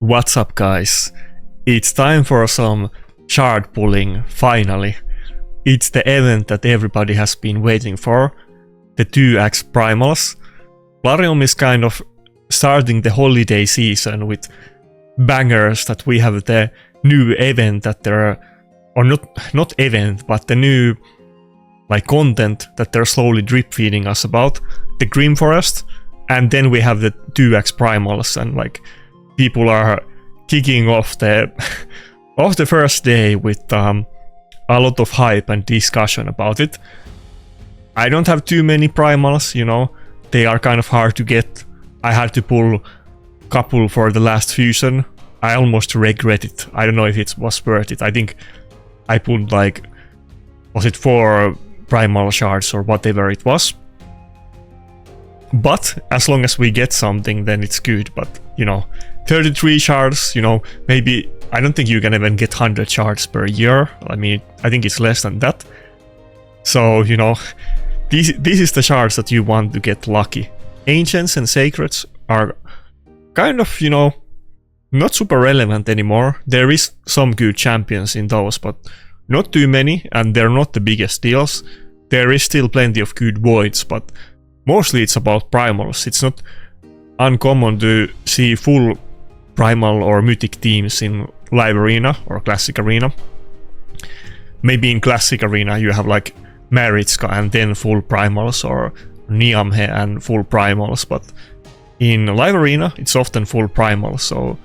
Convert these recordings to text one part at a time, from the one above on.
What's up, guys? It's time for some shard pulling, finally. It's the event that everybody has been waiting for, the 2x Primals. Plarium is kind of starting the holiday season with bangers that we have the new event that they're, or not event, but the new content that they're slowly drip feeding us about, the Grim Forest, and then we have the 2x Primals, and people are kicking off the first day with a lot of hype and discussion about it. I don't have too many Primals, you know, they are kind of hard to get. I had to pull a couple for the last fusion. I almost regret it. I don't know if it was worth it. I think I pulled was it 4 Primal shards or whatever it was. But as long as we get something, then it's good. But you know, 33 shards, you know, maybe, I don't think you can even get 100 shards per year. I mean, I think it's less than that. So, you know, this is the shards that you want to get lucky. Ancients and Sacreds are kind of, you know, not super relevant anymore. There is some good champions in those, but not too many, and they're not the biggest deals. There is still plenty of good voids, but mostly it's about primals. It's not uncommon to see full primal or mythic teams in live arena or classic arena. Maybe in classic arena you have like Maritska and then full primals, or Niamhe and full primals, but in live arena it's often full primals, so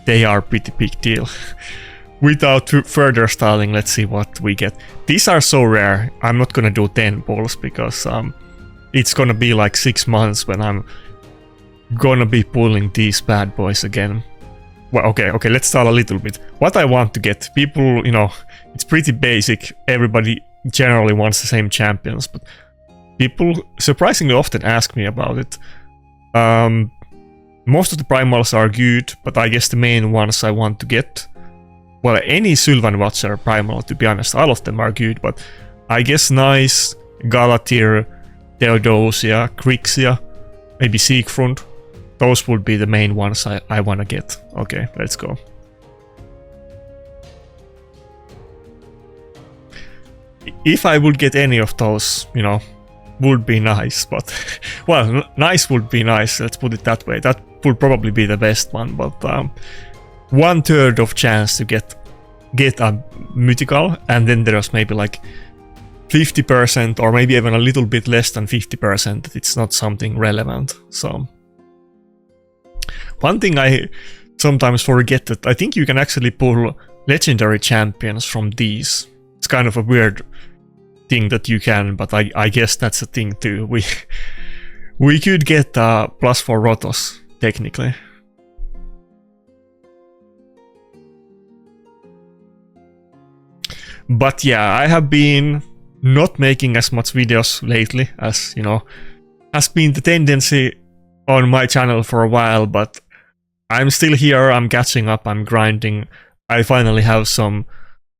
they are pretty big deal. Without further stalling, let's see what we get. These are so rare. I'm not gonna do 10 pulls because it's gonna be like 6 months when I'm gonna be pulling these bad boys again. Well, okay, let's start a little bit. What I want to get, people, you know, it's pretty basic. Everybody generally wants the same champions, but people surprisingly often ask me about it. Most of the primals are good, but I guess the main ones I want to get, well, any Sylvan Watcher primal, to be honest, all of them are good, but I guess Nice, Galatir, Theodosia, Crixia, maybe Siegfried. Those would be the main ones I want to get. Okay, let's go. If I would get any of those, you know, would be nice, but well, nice would be nice, let's put it that way. That would probably be the best one, but 1/3 of chance to get a mythical, and then there's maybe like 50% or maybe even a little bit less than 50% that it's not something relevant. So one thing I sometimes forget, that I think you can actually pull legendary champions from these. It's kind of a weird thing that you can, but I guess that's a thing too. We could get +4 Rotos technically. But yeah, I have been not making as much videos lately as, you know, has been the tendency on my channel for a while, but I'm still here, I'm catching up, I'm grinding. I finally have some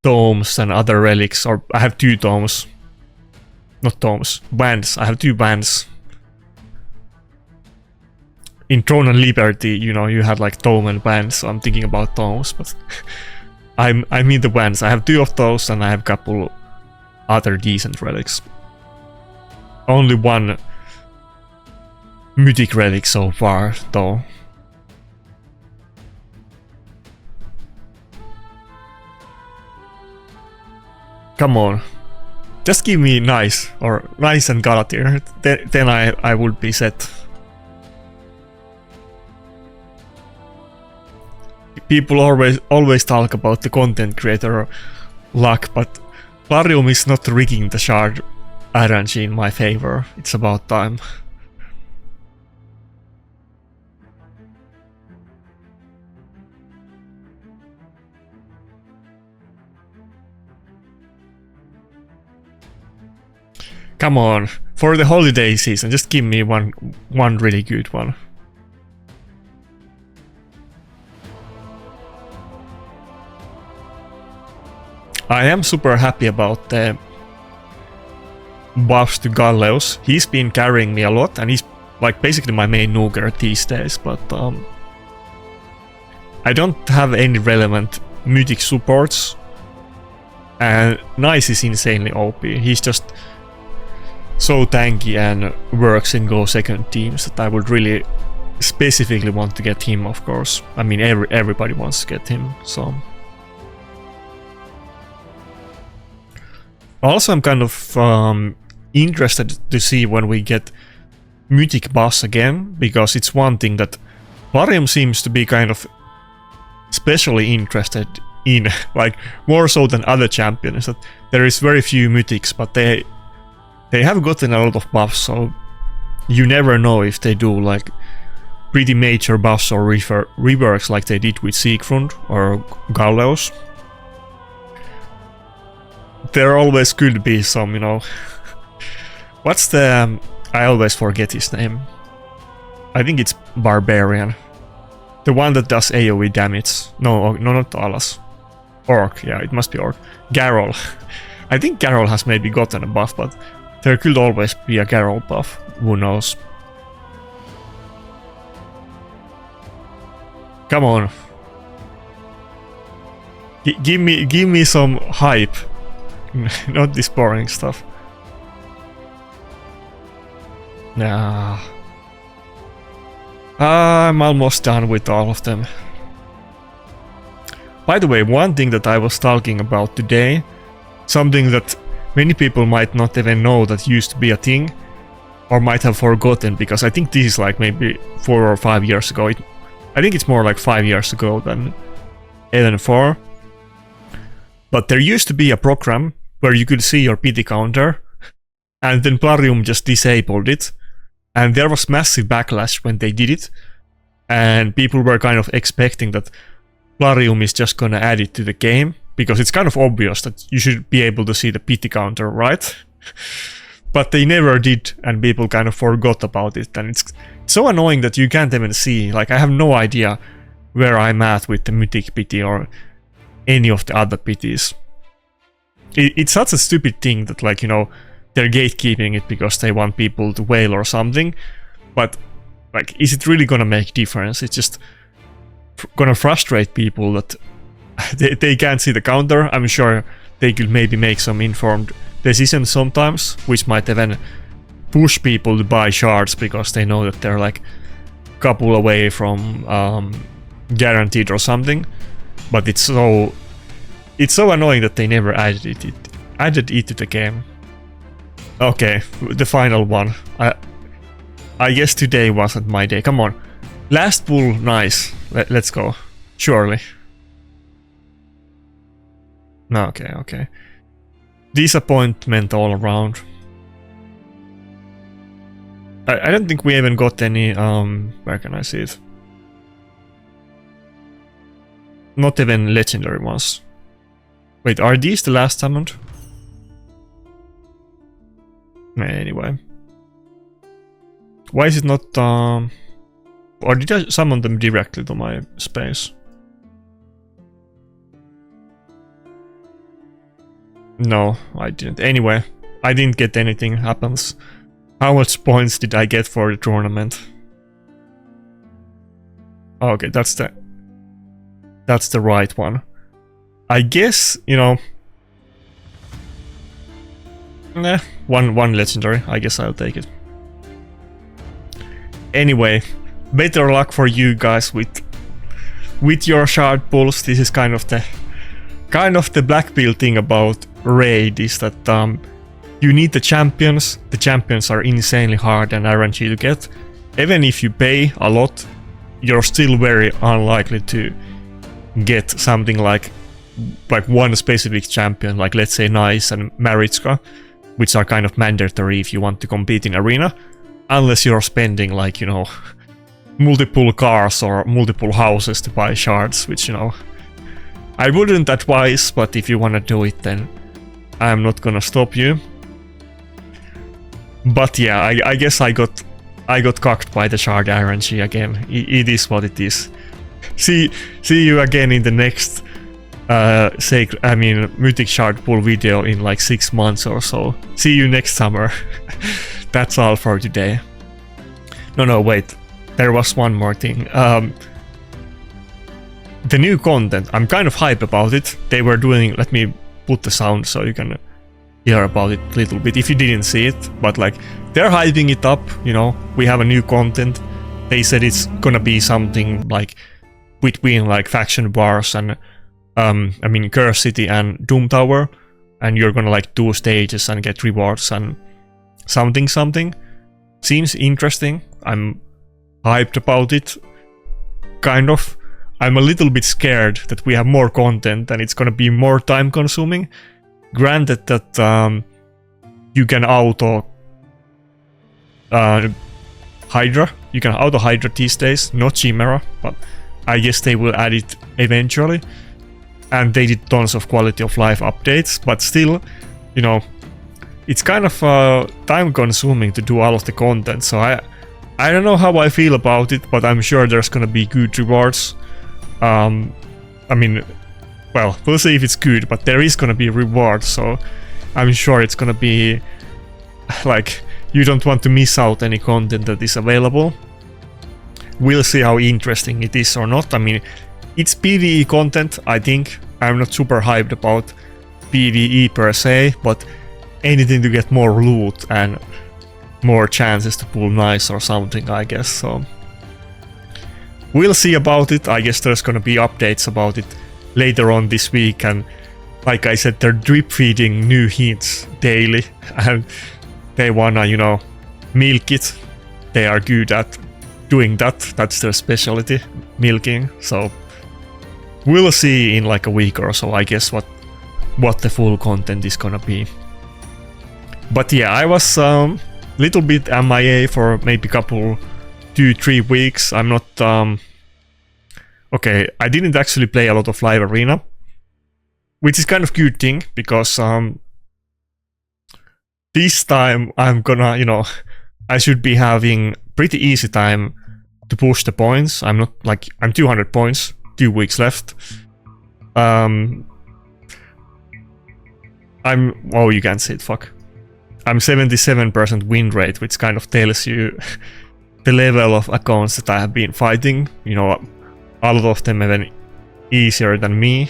tomes and other relics, or I have 2 tomes. Not tomes, bands. I have 2 bands. In Throne and Liberty, you know, you had like tome and bands, so I'm thinking about tomes, but I mean the bands. I have 2 of those, and I have a couple other decent relics. Only 1 mythic relic so far, though. Come on, just give me Nice, or Nice and Galatir, then I would be set. People always talk about the content creator luck, but Plarium is not rigging the shard RNG in my favor. It's about time. Come on, for the holiday season, just give me one really good one. I am super happy about the buffs to Galleus. He's been carrying me a lot, and he's like basically my main Nuger these days, but I don't have any relevant mythic supports, and Nice is insanely OP. He's just so tanky and works in go second teams that I would really specifically want to get him, of course. I mean, everybody wants to get him, so. Also, I'm kind of interested to see when we get mythic buffs again, because it's one thing that Plarium seems to be kind of especially interested in, like more so than other champions, that there is very few mythics, but they have gotten a lot of buffs, so you never know if they do like pretty major buffs or reworks like they did with Siegfried or Gallows. There always could be some, you know. What's the... I always forget his name. I think it's Barbarian. The one that does AoE damage. No, not Alas. Orc, yeah, it must be Orc. Garrel. I think Garrel has maybe gotten a buff, but there could always be a Garrel buff. Who knows? Come on. Give me some hype. Not this boring stuff. Nah. I'm almost done with all of them. By the way, one thing that I was talking about today, something that many people might not even know that used to be a thing, or might have forgotten, because I think this is like maybe 4 or 5 years ago. I think it's more like 5 years ago than Eden 4. But there used to be a program where you could see your pity counter, and then Plarium just disabled it. And there was massive backlash when they did it, and people were kind of expecting that Plarium is just gonna add it to the game, because it's kind of obvious that you should be able to see the pity counter, right? But they never did, and people kind of forgot about it, and it's so annoying that you can't even see. Like, I have no idea where I'm at with the mythic pity or any of the other pities. It's such a stupid thing that, like, you know, they're gatekeeping it because they want people to wail or something, but like, is it really gonna make difference? It's just gonna frustrate people that they can't see the counter. I'm sure they could maybe make some informed decisions sometimes, which might even push people to buy shards because they know that they're like a couple away from guaranteed or something. But it's so annoying that they never added it to the game. Okay, the final one. I guess today wasn't my day. Come on, last pull, nice. Let's go. Surely. No, okay. Disappointment all around. I don't think we even got any. Where can I see it? Not even legendary ones. Wait, are these the last summoned? Anyway. Why is it not... or did I summon them directly to my space? No, I didn't. Anyway, I didn't get anything, happens. How much points did I get for the tournament? Okay, that's the right one. I guess, you know... one legendary. I guess I'll take it. Anyway, better luck for you guys with your shard pulls. This is kind of the black pill thing about raid, is that you need the champions. The champions are insanely hard and RNG to get. Even if you pay a lot, you're still very unlikely to get something like one specific champion, like let's say Nice and Maritska, which are kind of mandatory if you want to compete in arena, unless you're spending, like, you know, multiple cars or multiple houses to buy shards, which, you know, I wouldn't advise, but if you want to do it, then I'm not gonna stop you. But yeah, I guess I got cocked by the shard RNG again. It is what it is. See you again in the next mythic shard pull video in like 6 months or so. See you next summer. That's all for today. No, wait. There was one more thing. the new content, I'm kind of hype about it. They were doing, let me put the sound so you can hear about it a little bit if you didn't see it, but like they're hyping it up, you know, we have a new content. They said it's gonna be something like between like faction wars and I mean Curse City and Doom Tower, and you're gonna like do stages and get rewards and something. Seems interesting. I'm hyped about it, kind of. I'm a little bit scared that we have more content and it's gonna be more time consuming. Granted that you can auto Hydra. You can auto Hydra these days, not Chimera, but I guess they will add it eventually. And they did tons of quality of life updates, but still, you know, it's kind of time consuming to do all of the content. So I don't know how I feel about it, but I'm sure there's gonna be good rewards. I mean, well, we'll see if it's good, but there is gonna be rewards, so I'm sure it's gonna be like you don't want to miss out any content that is available. We'll see how interesting it is or not. I mean, it's PvE content, I think. I'm not super hyped about PvE per se, but anything to get more loot and more chances to pull nice or something, I guess. So we'll see about it. I guess there's gonna be updates about it later on this week, and like I said, they're drip feeding new hints daily and they wanna, you know, milk it. They are good at doing that. That's their specialty, milking. So we'll see in like a week or so, I guess, what the full content is gonna be. But yeah, I was little bit MIA for maybe couple 2-3 weeks. I'm not okay, I didn't actually play a lot of live arena, which is kind of good thing, because this time I'm gonna, you know, I should be having pretty easy time to push the points. I'm not like, I'm 200 points, 2 weeks left. I'm, oh, you can't see it, fuck. I'm 77% win rate, which kind of tells you the level of accounts that I have been fighting. You know, a lot of them even easier than me.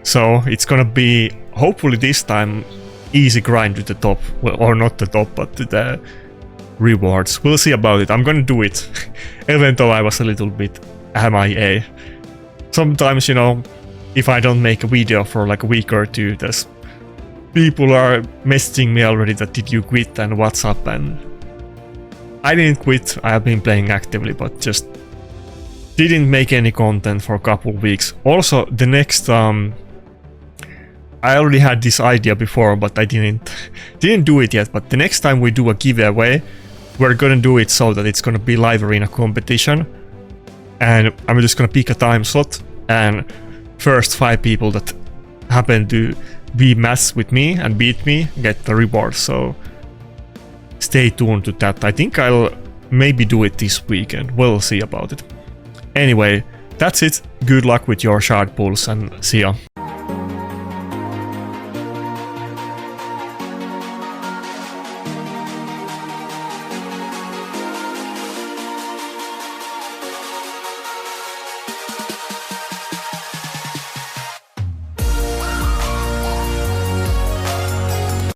So it's gonna be, hopefully this time, easy grind to the top. Well, or not the top, but to the rewards. We'll see about it. I'm gonna do it, even though I was a little bit MIA. Sometimes, you know, if I don't make a video for like a week or two, there's people are messaging me already that did you quit and what's up, and I didn't quit. I have been playing actively, but just didn't make any content for a couple weeks. Also, the next I already had this idea before, but I didn't do it yet. But the next time we do a giveaway, we're gonna do it so that it's gonna be live arena competition, and I'm just gonna pick a time slot, and first 5 people that happen to be matched with me and beat me get the reward. So stay tuned to that. I think I'll maybe do it this weekend. We'll see about it. Anyway, that's it. Good luck with your shard pulls and see ya.